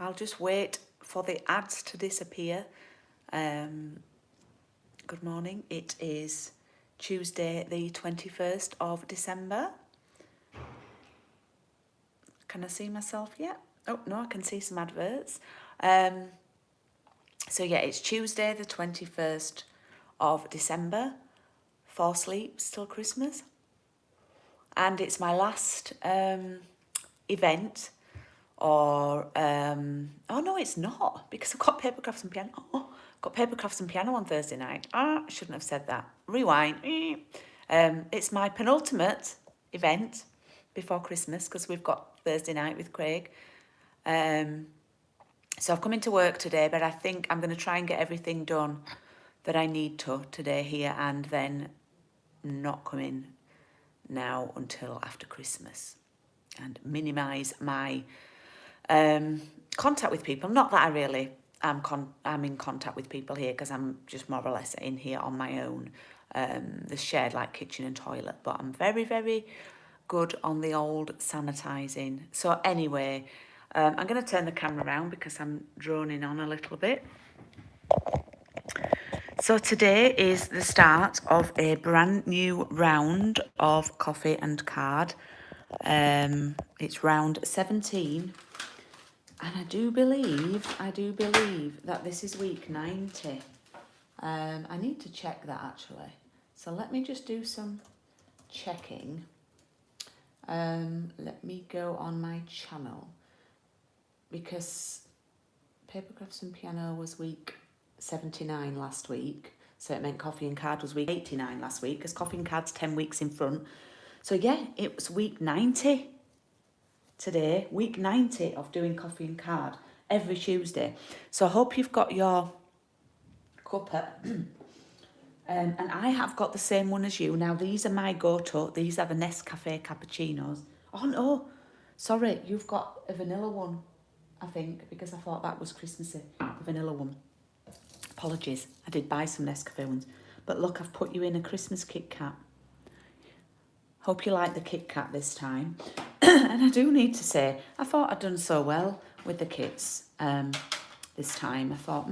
I'll just wait for the ads to disappear. Good morning. It is Tuesday, the 21st of December. Can I see myself yet? Oh, no, I can see some adverts. So yeah, it's Tuesday, the 21st of December. 4 sleeps till Christmas. And it's my last event, or oh no, it's not, because I've got paper crafts and piano. Oh, got paper crafts and piano on Thursday night. I shouldn't have said that. Rewind. It's my penultimate event before Christmas, because we've got Thursday night with Craig. So I've come into work today, but I think I'm going to try and get everything done that I need to today here, and then not come in now until after Christmas, and minimise my contact with people. Not that I really I'm in contact with people here, because I'm just more or less in here on my own. The shared like kitchen and toilet, but I'm very, very good on the old sanitising. So anyway, I'm going to turn the camera around because I'm droning on a little bit. So today is the start of a brand new round of coffee and card. It's round 17, and I do believe that this is week 90. I need to check that actually. So let me just do some checking. Let me go on my channel, because Paper Crafts and Piano was week 79 last week, so it meant Coffee and Card was week 89 last week, because Coffee and Card's 10 weeks in front. So yeah, it was week 90 today, week 90 of doing Coffee and Card every Tuesday. So I hope you've got your cuppa. And I have got the same one as you. Now, these are my go-to. These are the Nescafe cappuccinos. Oh no, sorry, you've got a vanilla one, I think, because I thought that was Christmassy, the vanilla one. Apologies, I did buy some Nescafe ones. But look, I've put you in a Christmas Kit Kat. Hope you like the Kit Kat this time. And I do need to say, I thought I'd done so well with the kits this time. I thought,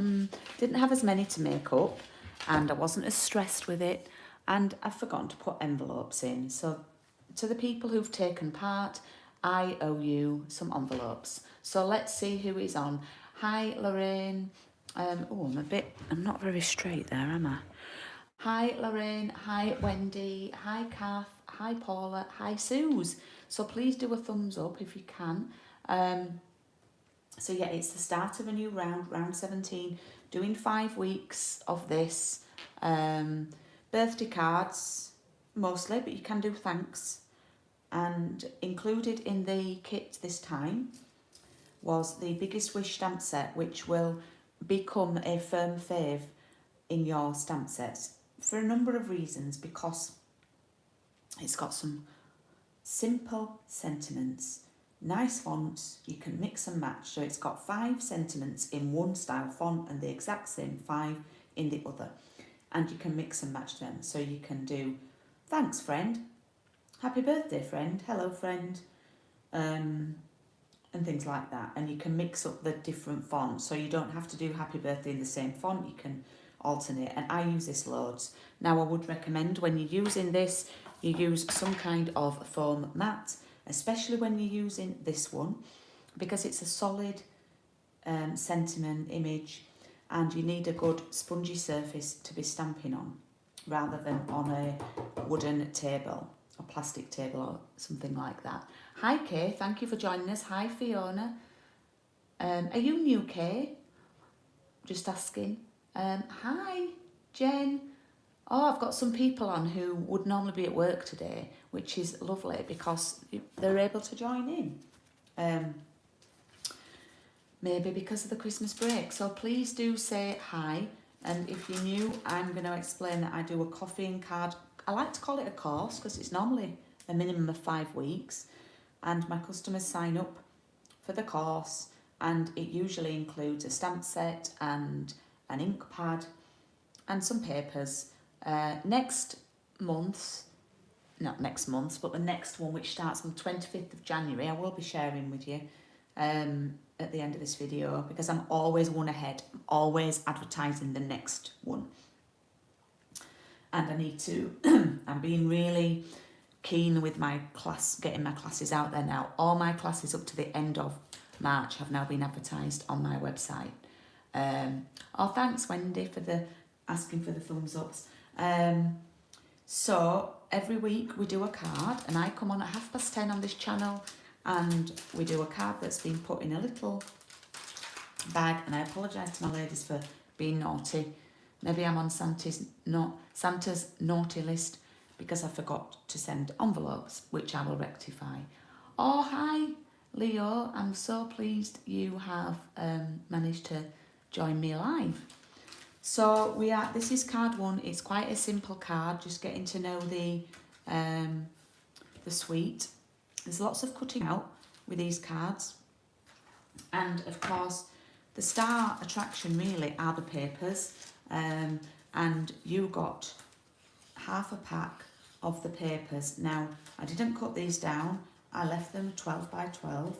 didn't have as many to make up, and I wasn't as stressed with it, and I've forgotten to put envelopes in. So to the people who've taken part, I owe you some envelopes. So let's see who is on. Hi, Lorraine. I'm not very straight there, am I? Hi, Lorraine. Hi, Wendy. Hi, Kath. Hi, Paula. Hi, Suze. So please do a thumbs up if you can. So yeah, it's the start of a new round, round 17, doing 5 weeks of this. Birthday cards, mostly, but you can do thanks. And included in the kit this time was the Biggest Wish stamp set, which will become a firm fave in your stamp sets for a number of reasons, because it's got some simple sentiments, nice fonts, you can mix and match. So it's got 5 sentiments in one style font and the exact same 5 in the other, and you can mix and match them. So you can do thanks friend, happy birthday friend, hello friend, and things like that. And you can mix up the different fonts, so you don't have to do happy birthday in the same font, you can alternate. And I use this loads. Now I would recommend, when you're using this, you use some kind of foam mat, especially when you're using this one, because it's a solid sentiment image, and you need a good spongy surface to be stamping on, rather than on a wooden table or plastic table or something like that. Hi Kay, thank you for joining us. Hi Fiona. Are you new, Kay? Just asking. Hi Jen. Oh, I've got some people on who would normally be at work today, which is lovely because they're able to join in. Maybe because of the Christmas break. So please do say hi. And if you're new, I'm going to explain that I do a coffee and card. I like to call it a course because it's normally a minimum of 5 weeks. And my customers sign up for the course, and it usually includes a stamp set and an ink pad and some papers. Next month, not next month, but the next one, which starts on the 25th of January, I will be sharing with you at the end of this video, because I'm always one ahead. I'm always advertising the next one. And I need to, I'm being really keen with my class, getting my classes out there now. All my classes up to the end of March have now been advertised on my website. Oh, thanks Wendy for the asking for the thumbs ups. So every week we do a card, and I come on at 10:30 on this channel, and we do a card that's been put in a little bag. And I apologise to my ladies for being naughty. Maybe I'm on Santa's naughty list because I forgot to send envelopes, which I will rectify. Oh, hi Leo, I'm so pleased you have managed to join me live. So this is card 1. It's quite a simple card, just getting to know the suite. There's lots of cutting out with these cards. And of course, the star attraction really are the papers. And you got half a pack of the papers. Now, I didn't cut these down. I left them 12 by 12.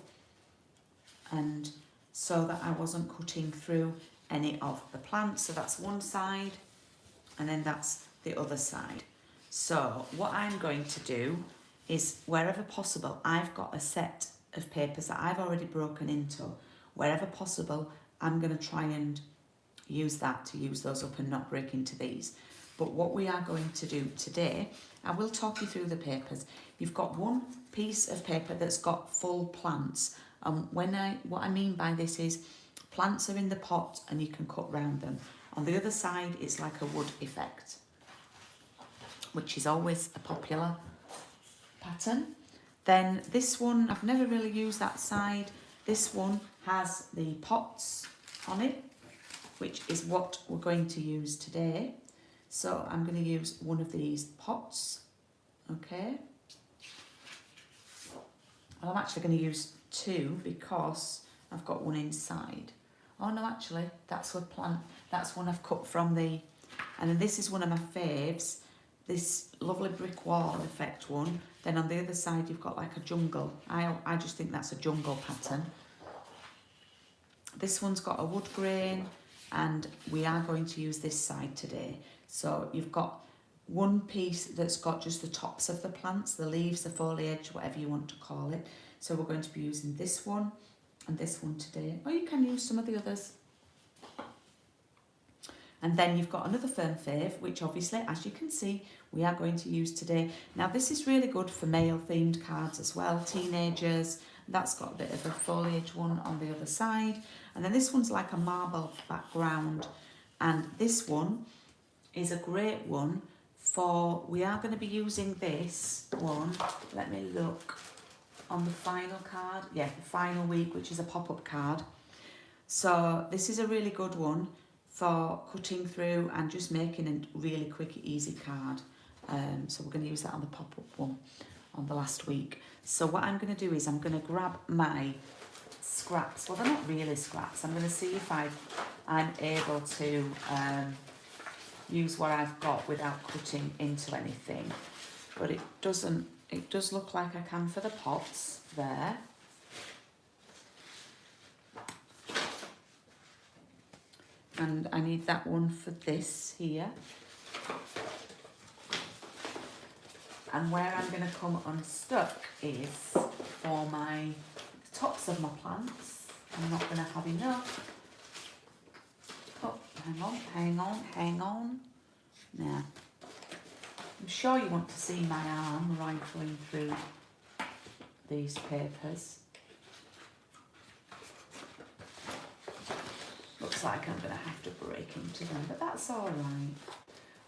And so that I wasn't cutting through any of the plants. So that's one side, and then that's the other side. So what I'm going to do is, wherever possible, I've got a set of papers that I've already broken into. Wherever possible, I'm going to try and use those up and not break into these. But what we are going to do today, I will talk you through the papers. You've got one piece of paper that's got full plants. What I mean by this is plants are in the pot and you can cut round them. On the other side, it's like a wood effect, which is always a popular pattern. Then this one, I've never really used that side. This one has the pots on it, which is what we're going to use today. So I'm going to use one of these pots, okay? Well, I'm actually going to use 2 because I've got one inside. Oh no, actually, that's a plant. That's one I've cut from the, and then this is one of my faves, this lovely brick wall effect one. Then on the other side, you've got like a jungle. I just think that's a jungle pattern. This one's got a wood grain, and we are going to use this side today. So you've got one piece that's got just the tops of the plants, the leaves, the foliage, whatever you want to call it. So we're going to be using this one and this one today. Or you can use some of the others. And then you've got another firm fave, which obviously, as you can see, we are going to use today. Now this is really good for male themed cards as well, teenagers. That's got a bit of a foliage one on the other side. And then this one's like a marble background. And this one is a great one for, we are going to be using this one. Let me look on the final card. Yeah, the final week, which is a pop-up card. So this is a really good one for cutting through and just making a really quick, easy card. So we're going to use that on the pop-up one on the last week. So what I'm going to do is I'm going to grab my scraps. Well, they're not really scraps. I'm going to see if I'm able to use what I've got without cutting into anything. But it does look like I can for the pots there. And I need that one for this here. And where I'm going to come unstuck is for the tops of my plants. I'm not going to have enough. Oh, hang on. Now, I'm sure you want to see my arm rifling through these papers. Looks like I'm going to have to break into them, but that's all right.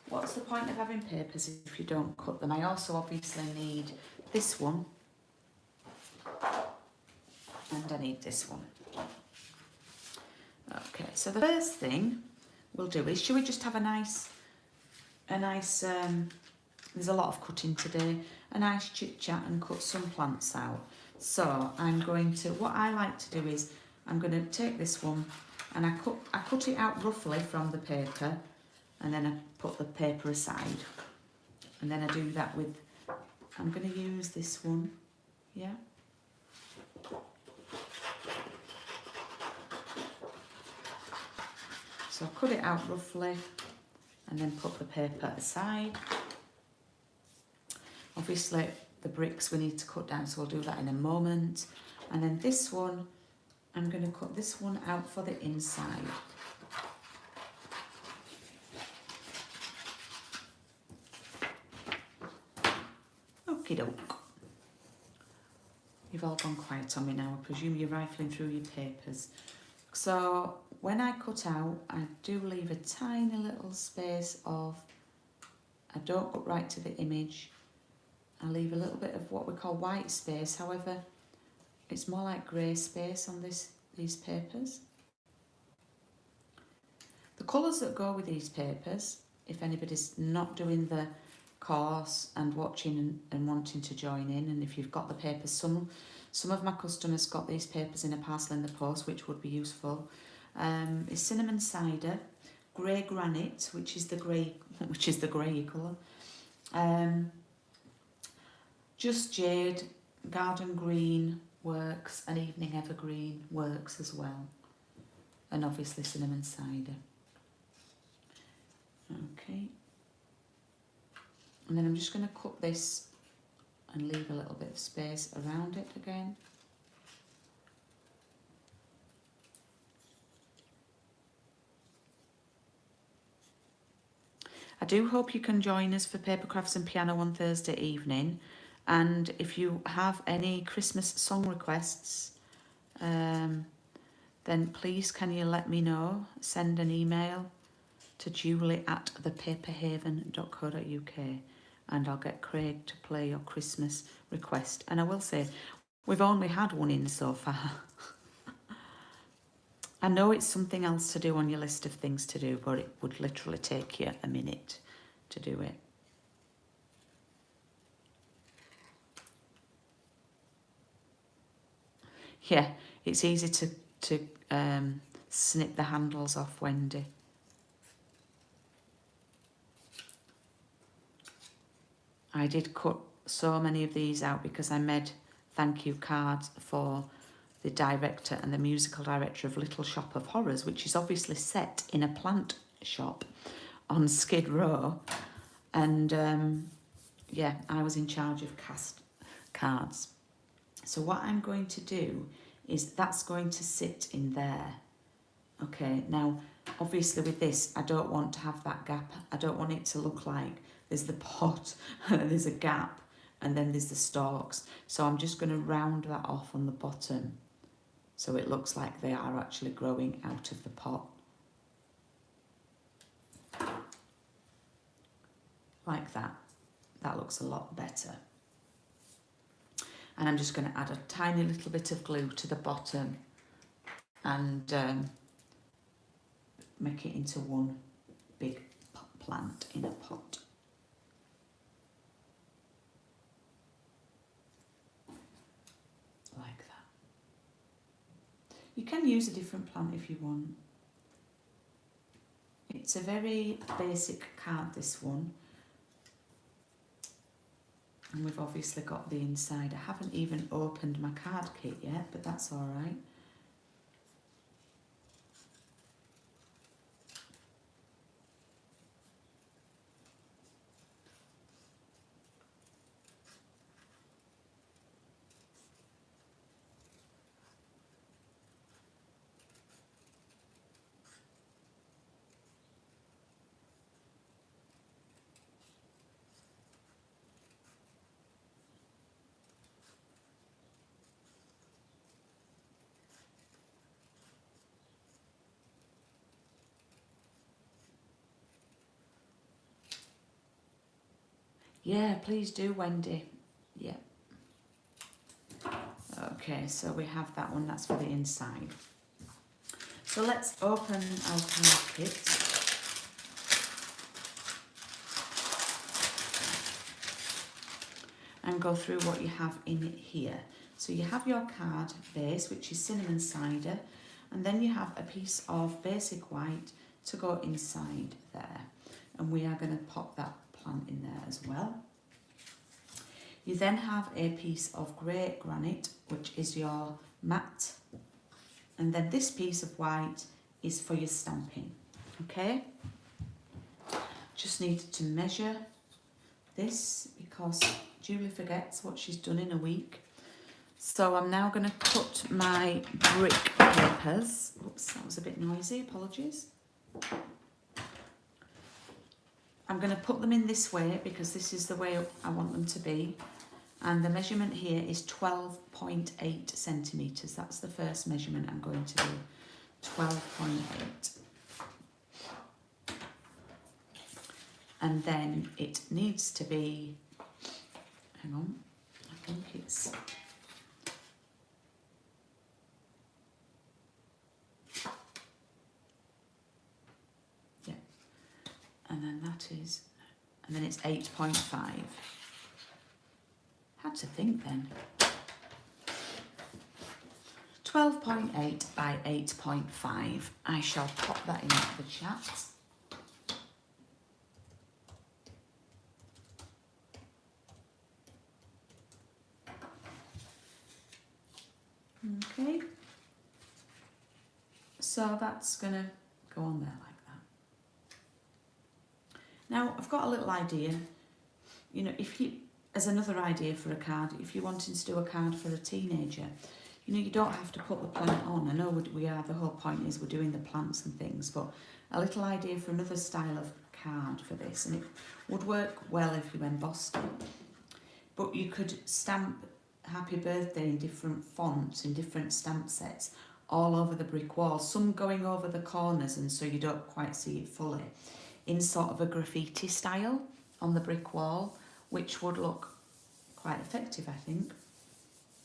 What's the point of having papers if you don't cut them? I also obviously need this one, and I need this one. Okay, so the first thing we'll do is, should we just have a nice, there's a lot of cutting today, a nice chit chat and cut some plants out. So I'm going to, what I like to do is, I'm going to take this one and I cut it out roughly from the paper, and then I put the paper aside, and then I do that with, I'm going to use this one, yeah. So cut it out roughly and then put the paper aside. Obviously the bricks we need to cut down, so we'll do that in a moment. And then this one, I'm going to cut this one out for the inside. Okie doke. You've all gone quiet on me now. I presume you're rifling through your papers. So when I cut out, I do leave a tiny little space of, I don't cut right to the image. I leave a little bit of what we call white space. However, it's more like grey space on these papers. The colours that go with these papers, if anybody's not doing the course and watching and wanting to join in, and if you've got the papers, some of my customers got these papers in a parcel in the post, which would be useful, is cinnamon cider, grey granite, which is the grey colour, just jade, garden green works, and evening evergreen works as well, and obviously cinnamon cider. Okay, and then I'm just going to cut this and leave a little bit of space around it again. I do hope you can join us for Paper Crafts and Piano on Thursday evening, and if you have any Christmas song requests, then please can you let me know. Send an email to julie@thepaperhaven.co.uk and I'll get Craig to play your Christmas request. And I will say, we've only had one in so far. I know it's something else to do on your list of things to do, but it would literally take you a minute to do it. Yeah, it's easy to snip the handles off, Wendy. I did cut so many of these out because I made thank you cards for the director and the musical director of Little Shop of Horrors, which is obviously set in a plant shop on Skid Row. And yeah, I was in charge of cast cards. So what I'm going to do is that's going to sit in there. Okay, now obviously with this, I don't want to have that gap. I don't want it to look like there's the pot, there's a gap, and then there's the stalks. So I'm just going to round that off on the bottom so it looks like they are actually growing out of the pot. Like that. That looks a lot better. And I'm just going to add a tiny little bit of glue to the bottom and make it into one big plant in a pot. Like that. You can use a different plant if you want. It's a very basic card, this one. And we've obviously got the inside. I haven't even opened my card kit yet, but that's all right. Yeah, please do, Wendy. Yeah. Okay, so we have that one. That's for the inside. So let's open our card kit. And go through what you have in it here. So you have your card base, which is cinnamon cider, and then you have a piece of basic white to go inside there. And we are going to pop that plant in there as well. You then have a piece of grey granite, which is your matte, and then this piece of white is for your stamping. Okay, just needed to measure this because Julie forgets what she's done in a week. So I'm now going to cut my brick papers. Oops, that was a bit noisy, apologies. I'm going to put them in this way because this is the way I want them to be. And the measurement here is 12.8 centimetres. That's the first measurement I'm going to do, 12.8. And then it needs to be, hang on, I think it's, yeah, and then that is, and then it's 8.5. Had to think then. 12.8 by 8.5. I shall pop that into the chat. Okay, so that's going to go on there like that. Now I've got a little idea, you know, if you, as another idea for a card, if you're wanting to do a card for a teenager, you know, you don't have to put the plant on. I know we are, the whole point is we're doing the plants and things, but a little idea for another style of card for this, and it would work well if you embossed it. But you could stamp happy birthday in different fonts, in different stamp sets, all over the brick wall, some going over the corners and so you don't quite see it fully, in sort of a graffiti style on the brick wall, which would look quite effective, I think.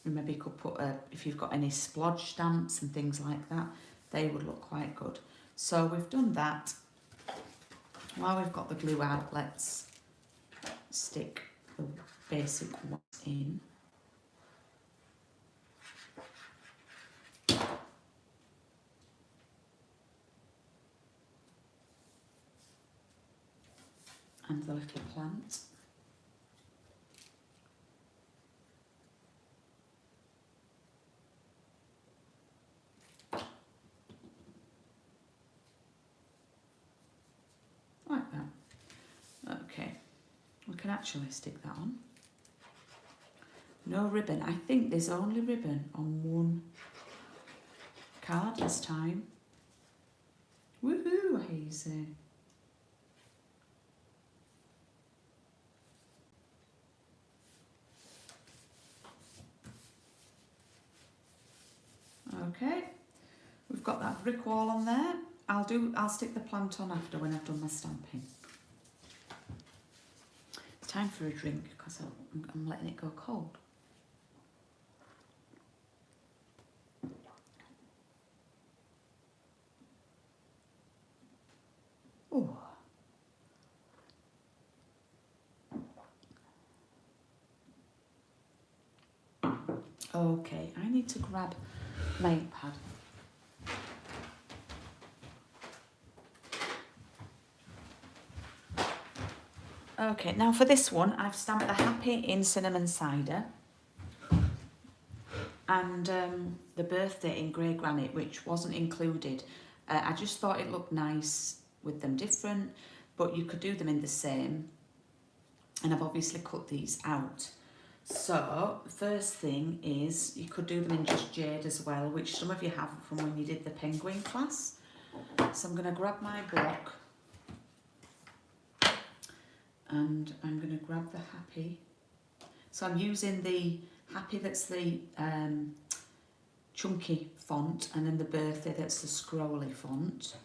And maybe you could put, if you've got any splodge stamps and things like that, they would look quite good. So we've done that. While we've got the glue out, let's stick the basic ones in. And the little plant. Like that. Okay, we can actually stick that on. No ribbon. I think there's only ribbon on one card this time. Woohoo, Hazy. Okay, we've got that brick wall on there. I'll stick the plant on after when I've done my stamping. It's time for a drink because I'm letting it go cold. Oh. Okay, I need to grab my ink pad. Okay, now for this one, I've stamped the happy in cinnamon cider and the birthday in grey granite, which wasn't included. I just thought it looked nice with them different, but you could do them in the same. And I've obviously cut these out. So the first thing is you could do them in just jade as well, which some of you have from when you did the penguin class. So I'm going to grab my block and I'm going to grab the happy. So I'm using the happy that's the chunky font, and then the birthday that's the scrolly font.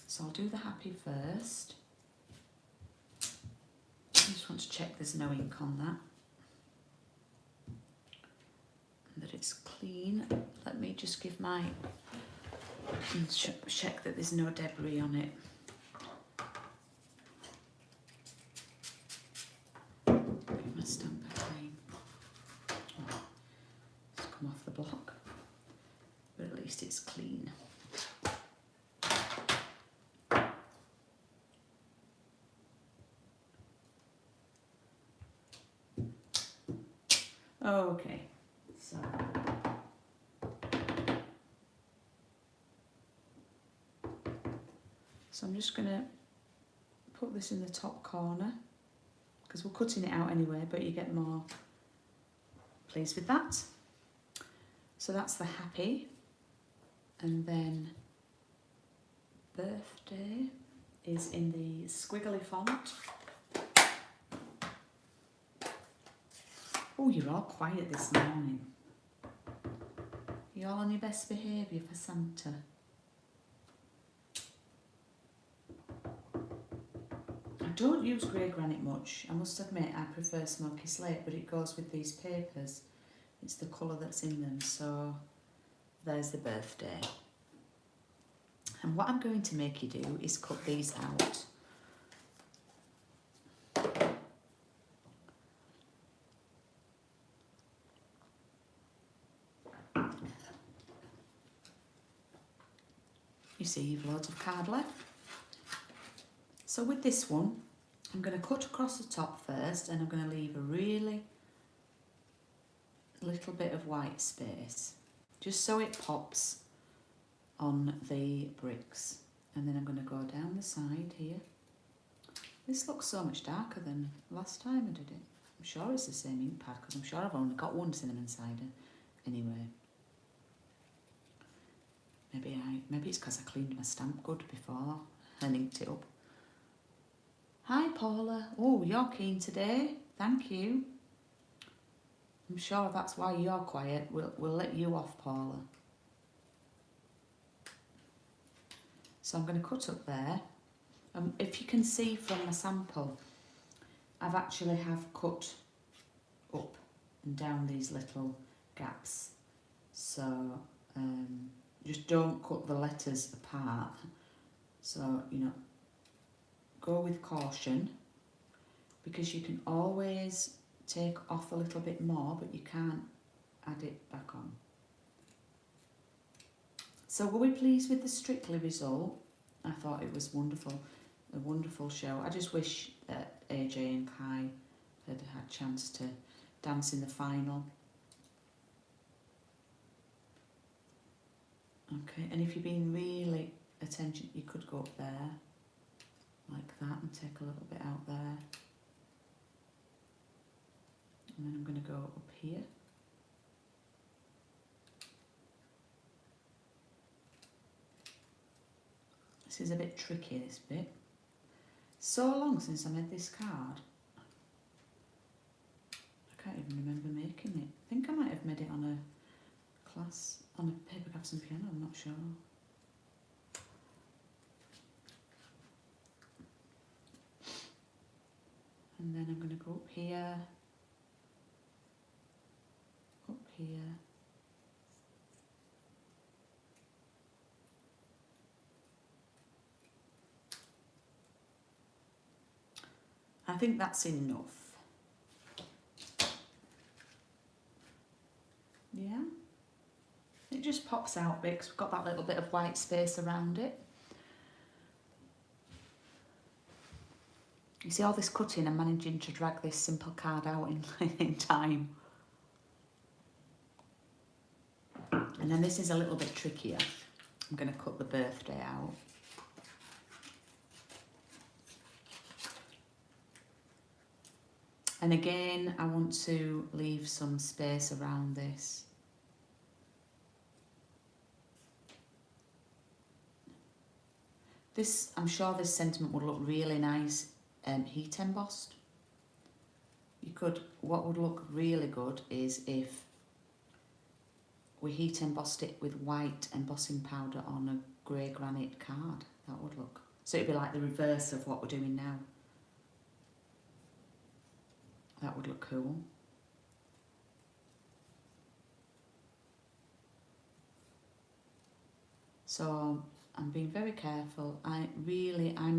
So I'll do the happy first. I just want to check there's no ink on that. And that it's clean. Let me just give my, check that there's no debris on it. Get my stamper clean. Oh, it's come off the block, but at least it's clean. Okay, so So I'm just going to put this in the top corner because we're cutting it out anyway, but you get more pleased with that. So that's the happy, and then birthday is in the squiggly font. Oh, you're all quiet this morning. You're all on your best behaviour for Santa. I don't use grey granite much. I must admit I prefer smoky slate, but it goes with these papers. It's the colour that's in them, so there's the birthday. And what I'm going to make you do is cut these out. You see you've loads of card left. So with this one, I'm going to cut across the top first, and I'm going to leave a really little bit of white space, just so it pops on the bricks. And then I'm going to go down the side here. This looks so much darker than last time I did it. I'm sure it's the same ink pad, because I'm sure I've only got one cinnamon cider anyway. Maybe it's because I cleaned my stamp good before and inked it up. Hi Paula. Oh, you're keen today. Thank you. I'm sure that's why you're quiet. We'll let you off, Paula. So I'm going to cut up there. If you can see from my sample, I've actually have cut up and down these little gaps. So just don't cut the letters apart. So, you know, go with caution, because you can always take off a little bit more, but you can't add it back on. So were we pleased with the Strictly result? I thought it was wonderful, a wonderful show. I just wish that AJ and Kai had had a chance to dance in the final. Okay, and if you've been really attention, you could go up there like that and take a little bit out there. And then I'm going to go up here. This is a bit tricky, this bit. So long since I made this card. I can't even remember making it. I think I might have made it on a class, on a paper crafts and piano, I'm not sure. And then I'm going to go up here, up here. I think that's enough. Yeah, it just pops out because we've got that little bit of white space around it. You see all this cutting and managing to drag this simple card out in time. And then this is a little bit trickier. I'm going to cut the birthday out. And again, I want to leave some space around this. This, I'm sure this sentiment would look really nice heat embossed. You could, what would look really good is if we heat embossed it with white embossing powder on a grey granite card. That would look, so it'd be like the reverse of what we're doing now. That would look cool. So I'm being very careful. I'm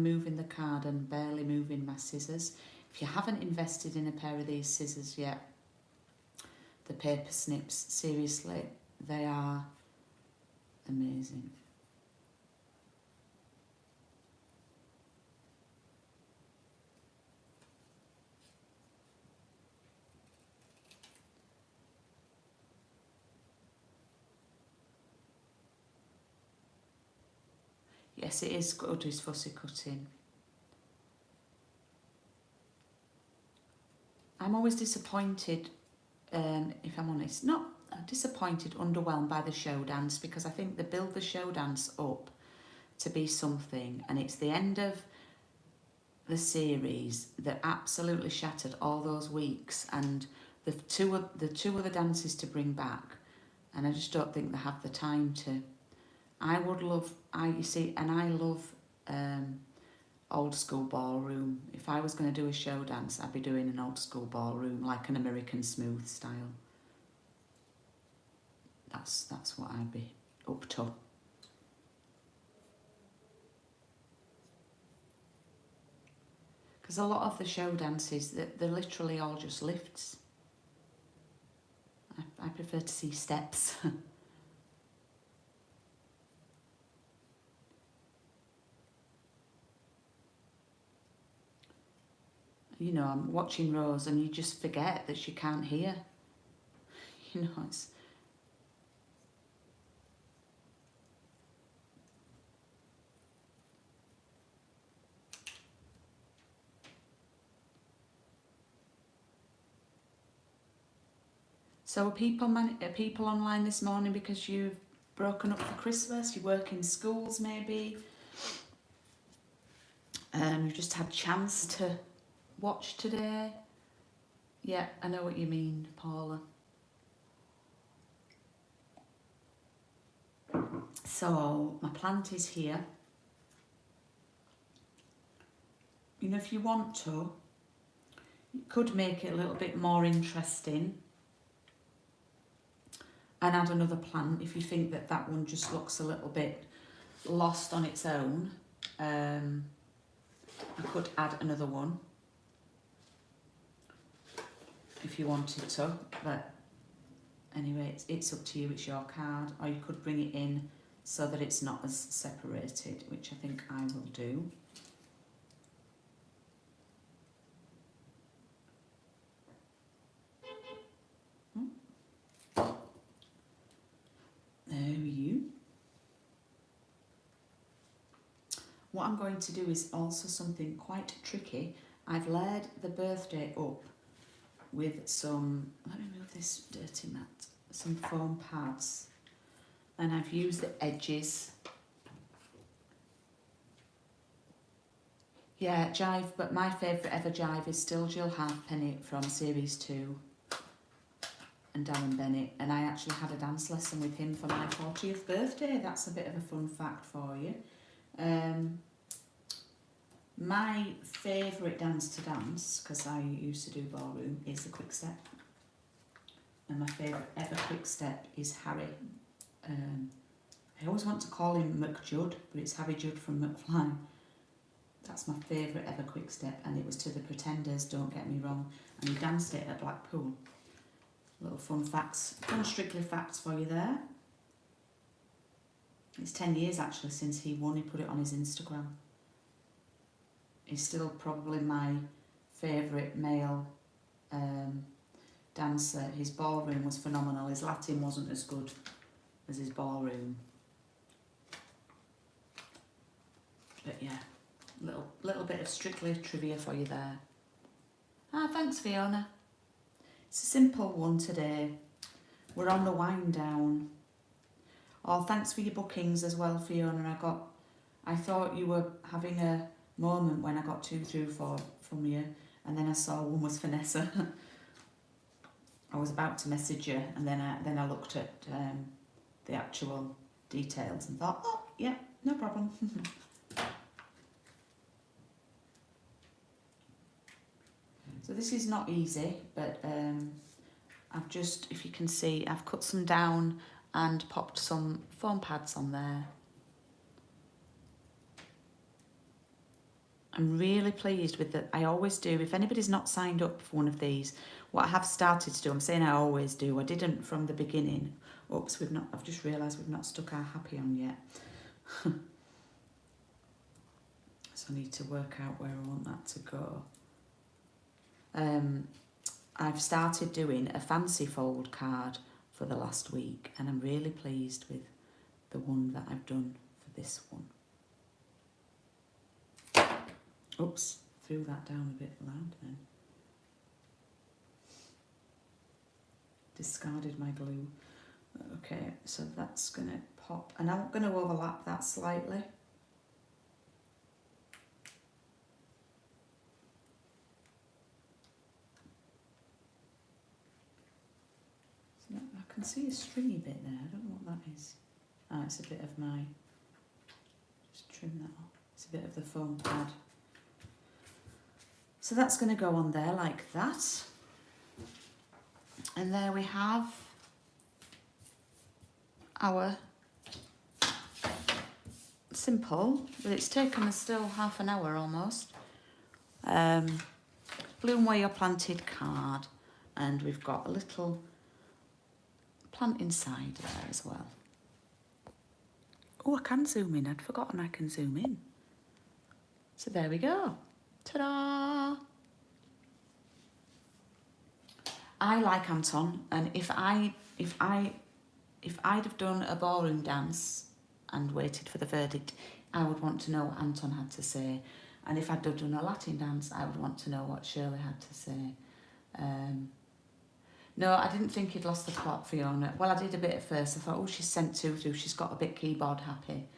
moving the card and barely moving my scissors. If you haven't invested in a pair of these scissors yet, the paper snips, seriously, they are amazing. Yes, it is good, is fussy cutting. I'm always disappointed, if I'm honest. Not disappointed, underwhelmed by the show dance, because I think they build the show dance up to be something, and it's the end of the series that absolutely shattered all those weeks, and the two other dances to bring back, and I just don't think they have the time to. I love old school ballroom. If I was going to do a show dance, I'd be doing an old school ballroom, like an American smooth style. That's what I'd be up to. Because a lot of the show dances, they're literally all just lifts. I prefer to see steps. You know, I'm watching Rose and you just forget that she can't hear. You know, it's... So are people online this morning because you've broken up for Christmas? You work in schools maybe? You've just had a chance to watch today? Yeah, I know what you mean, Paula. So my plant is here. You know, if you want to, you could make it a little bit more interesting and add another plant if you think that that one just looks a little bit lost on its own. You could add another one if you wanted to, but anyway, it's up to you, it's your card, or you could bring it in so that it's not as separated, which I think I will do. There you. What I'm going to do is also something quite tricky. I've layered the birthday up with some, let me move this dirty mat, some foam pads, and I've used the edges. Yeah, jive, but my favourite ever jive is still Jill Halfpenny from Series 2 and Darren Bennett, and I actually had a dance lesson with him for my 40th birthday. That's a bit of a fun fact for you. My favourite dance to dance, because I used to do ballroom, is the quick step. And my favourite ever quick step is Harry. I always want to call him McJudd, but it's Harry Judd from McFly. That's my favourite ever quick step, and it was to the Pretenders, don't get me wrong, and he danced it at Blackpool. Little fun facts, fun Strictly facts for you there. It's 10 years actually since he won, he put it on his Instagram. He's still probably my favourite male dancer. His ballroom was phenomenal, his Latin wasn't as good as his ballroom. But yeah, little bit of Strictly trivia for you there. Ah, thanks Fiona. It's a simple one today. We're on the wind down. Oh, thanks for your bookings as well, Fiona. I thought you were having a moment when I got 2 through 4 from you, and then I saw one was Vanessa. I was about to message you, and then I looked at the actual details and thought, oh, yeah, no problem. So this is not easy, but I've just, if you can see, I've cut some down and popped some foam pads on there. I'm really pleased with that. I always do. If anybody's not signed up for one of these, what I have started to do, I'm saying I always do, I didn't from the beginning. Oops, I've just realised we've not stuck our happy on yet. So I need to work out where I want that to go. I've started doing a fancy fold card for the last week, and I'm really pleased with the one that I've done for this one. Oops, threw that down a bit loud then. Discarded my glue. Okay, so that's going to pop, and I'm going to overlap that slightly. So I can see a stringy bit there, I don't know what that is. Ah, it's a bit of my, just trim that off. It's a bit of the foam pad. So that's going to go on there like that. And there we have our simple, but it's taken us still half an hour almost. Bloom Where You're Planted card, and we've got a little plant inside there as well. Oh, I can zoom in. I'd forgotten I can zoom in. So there we go. Ta-da! I like Anton, and if I'd have done a ballroom dance and waited for the verdict, I would want to know what Anton had to say. And if I'd have done a Latin dance, I would want to know what Shirley had to say. No, I didn't think he'd lost the plot, Fiona. Well, I did a bit at first. I thought, oh, she's sent 2 through. She's got a bit keyboard happy.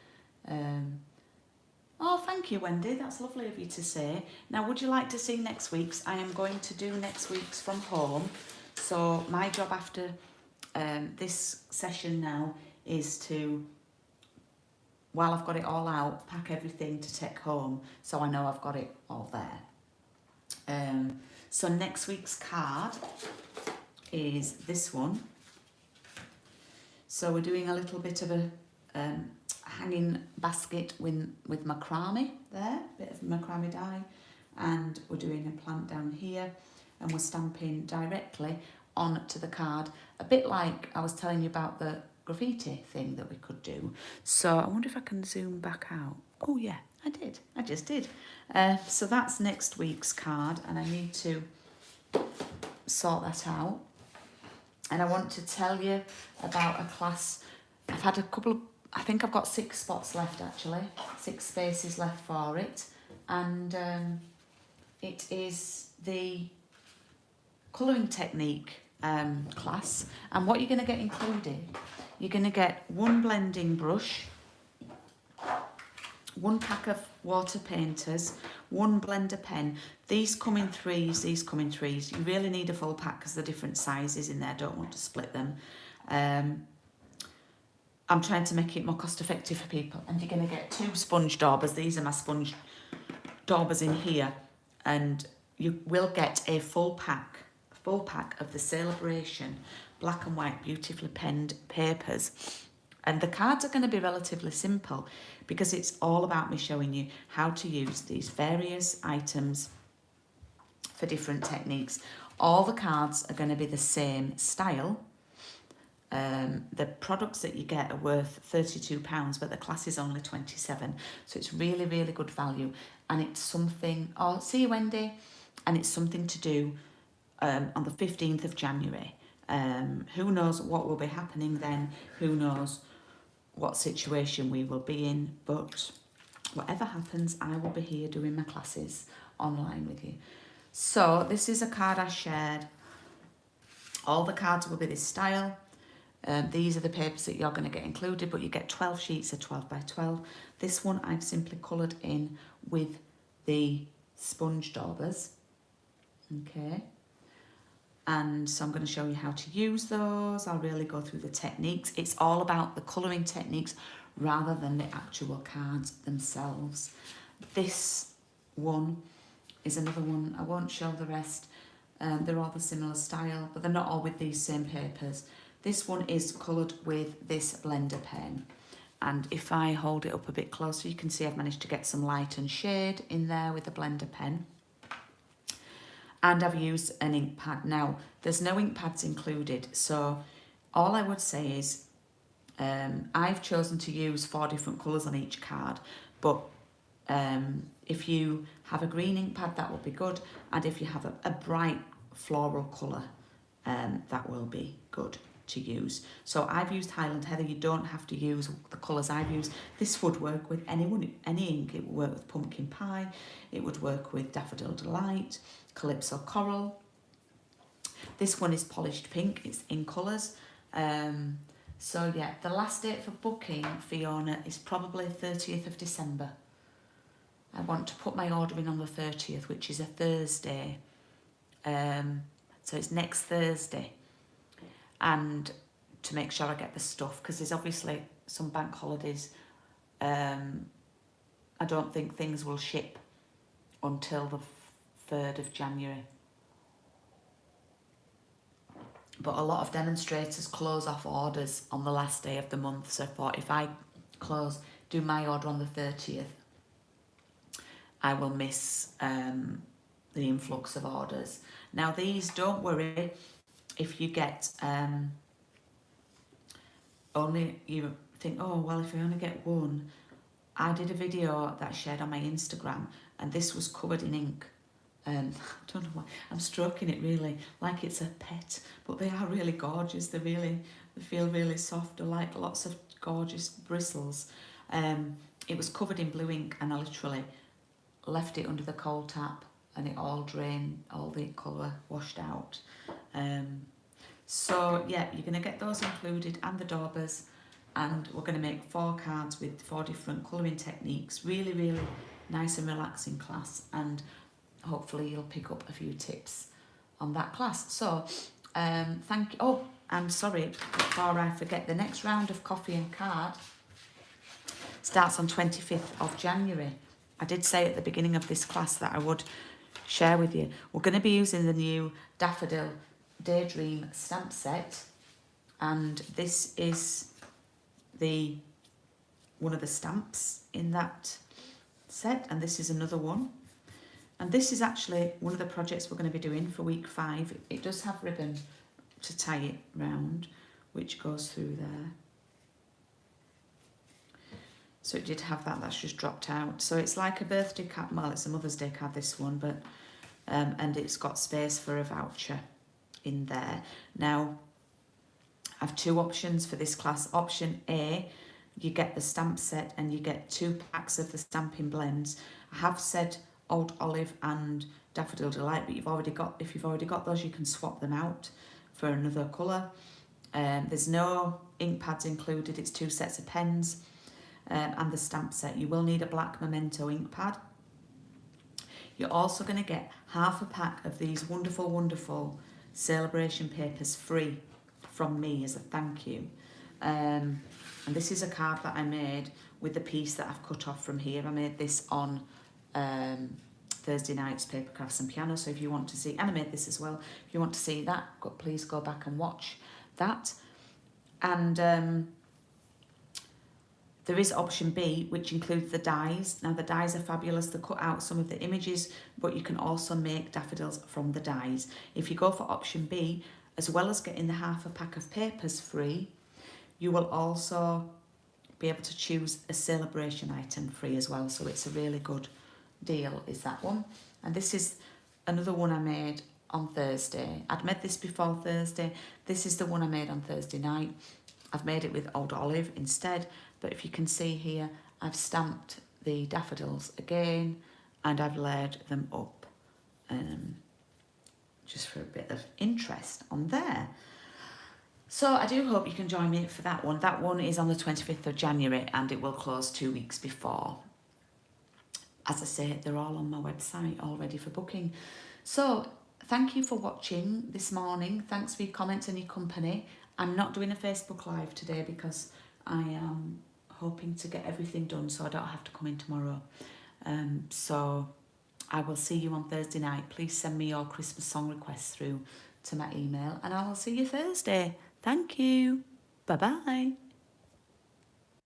Oh, thank you, Wendy. That's lovely of you to say. Now, would you like to see next week's? I am going to do next week's from home. So my job after this session now is to, while I've got it all out, pack everything to take home so I know I've got it all there. So next week's card is this one. So we're doing a little bit of a hanging basket with macrame there, bit of macrame dye, and we're doing a plant down here, and we're stamping directly onto the card, a bit like I was telling you about the graffiti thing that we could do. So I wonder if I can zoom back out. Oh yeah, I did. I just did. So that's next week's card, and I need to sort that out. And I want to tell you about a class. I've had a couple of, I think I've got 6 spots left actually, 6 spaces left for it. And it is the colouring technique class. And what you're going to get included, you're going to get 1 blending brush, 1 pack of water painters, 1 blender pen. These come in 3s, these come in 3s. You really need a full pack because they're different sizes in there. Don't want to split them. I'm trying to make it more cost effective for people. And you're going to get 2 sponge daubers. These are my sponge daubers in here. And you will get a full pack of the Celebration black and white beautifully penned papers. And the cards are going to be relatively simple because it's all about me showing you how to use these various items for different techniques. All the cards are going to be the same style. The products that you get are worth £32, but the class is only 27. So it's really, really good value. And it's something, oh, see you, Wendy. And it's something to do on the 15th of January. Who knows what will be happening then? Who knows what situation we will be in? But whatever happens, I will be here doing my classes online with you. So this is a card I shared. All the cards will be this style. These are the papers that you're going to get included, but you get 12 sheets of 12 by 12. This one I've simply coloured in with the sponge daubers. Okay. And so I'm going to show you how to use those. I'll really go through the techniques. It's all about the colouring techniques rather than the actual cards themselves. This one is another one. I won't show the rest. They're all the similar style, but they're not all with these same papers. This one is coloured with this blender pen. And if I hold it up a bit closer, you can see I've managed to get some light and shade in there with the blender pen. And I've used an ink pad. Now, there's no ink pads included, so all I would say is I've chosen to use 4 different colours on each card, but if you have a green ink pad, that will be good, and if you have a bright floral colour, that will be good. to use. So I've used Highland Heather. You don't have to use the colours I've used. This would work with any ink. It would work with Pumpkin Pie. It would work with Daffodil Delight, Calypso Coral. This one is Polished Pink. It's in colours. So yeah, the last date for booking, Fiona, is probably 30th of December. I want to put my order in on the 30th, which is a Thursday. So it's next Thursday. And to make sure I get the stuff, because there's obviously some bank holidays. I don't think things will ship until the 3rd of January. But a lot of demonstrators close off orders on the last day of the month. So I thought if I do my order on the 30th, I will miss the influx of orders. Now these, don't worry if you get only, you think, oh well, if I only get one. I did a video that I shared on my Instagram, and this was covered in ink. I don't know why I'm stroking it really like it's a pet, but they are really gorgeous. They feel really soft. They're like lots of gorgeous bristles. It was covered in blue ink, and I literally left it under the cold tap, and it all drained, all the colour washed out. So yeah, you're going to get those included, and the daubers, and we're going to make 4 cards with 4 different colouring techniques. Really, really nice and relaxing class, and hopefully you'll pick up a few tips on that class. So thank you. Oh, and sorry, before I forget, the next round of coffee and card starts on 25th of January. I did say at the beginning of this class that I would share with you. We're going to be using the new Daffodil Daydream stamp set, and this is one of the stamps in that set, and this is another one. And this is actually one of the projects we're going to be doing for week 5. It does have ribbon to tie it round, which goes through there. So it did have that, that's just dropped out. So it's like a birthday card, well, it's a Mother's Day card, this one, but and it's got space for a voucher in there. Now, I have 2 options for this class. Option A, you get the stamp set and you get 2 packs of the stamping blends. I have said Old Olive and Daffodil Delight, but if you've already got those, you can swap them out for another colour. There's no ink pads included, it's 2 sets of pens. And the stamp set. You will need a black Memento ink pad. You're also going to get half a pack of these wonderful, wonderful celebration papers free from me as a thank you. And this is a card that I made with the piece that I've cut off from here. I made this on Thursday night's Paper Crafts and Piano. So if you want to see, and I made this as well, if you want to see that, please go back and watch that. And there is option B, which includes the dies. Now the dies are fabulous. They cut out some of the images, but you can also make daffodils from the dies. If you go for option B, as well as getting the half a pack of papers free, you will also be able to choose a celebration item free as well. So it's a really good deal, is that one. And this is another one I made on Thursday. I'd made this before Thursday. This is the one I made on Thursday night. I've made it with Old Olive instead. But if you can see here, I've stamped the daffodils again, and I've layered them up just for a bit of interest on there. So I do hope you can join me for that one. That one is on the 25th of January, and it will close 2 weeks before. As I say, they're all on my website all ready for booking. So thank you for watching this morning. Thanks for your comments and your company. I'm not doing a Facebook Live today because I am hoping to get everything done so I don't have to come in tomorrow. So I will see you on Thursday night. Please send me your Christmas song requests through to my email, and I will see you Thursday. Thank you. Bye-bye.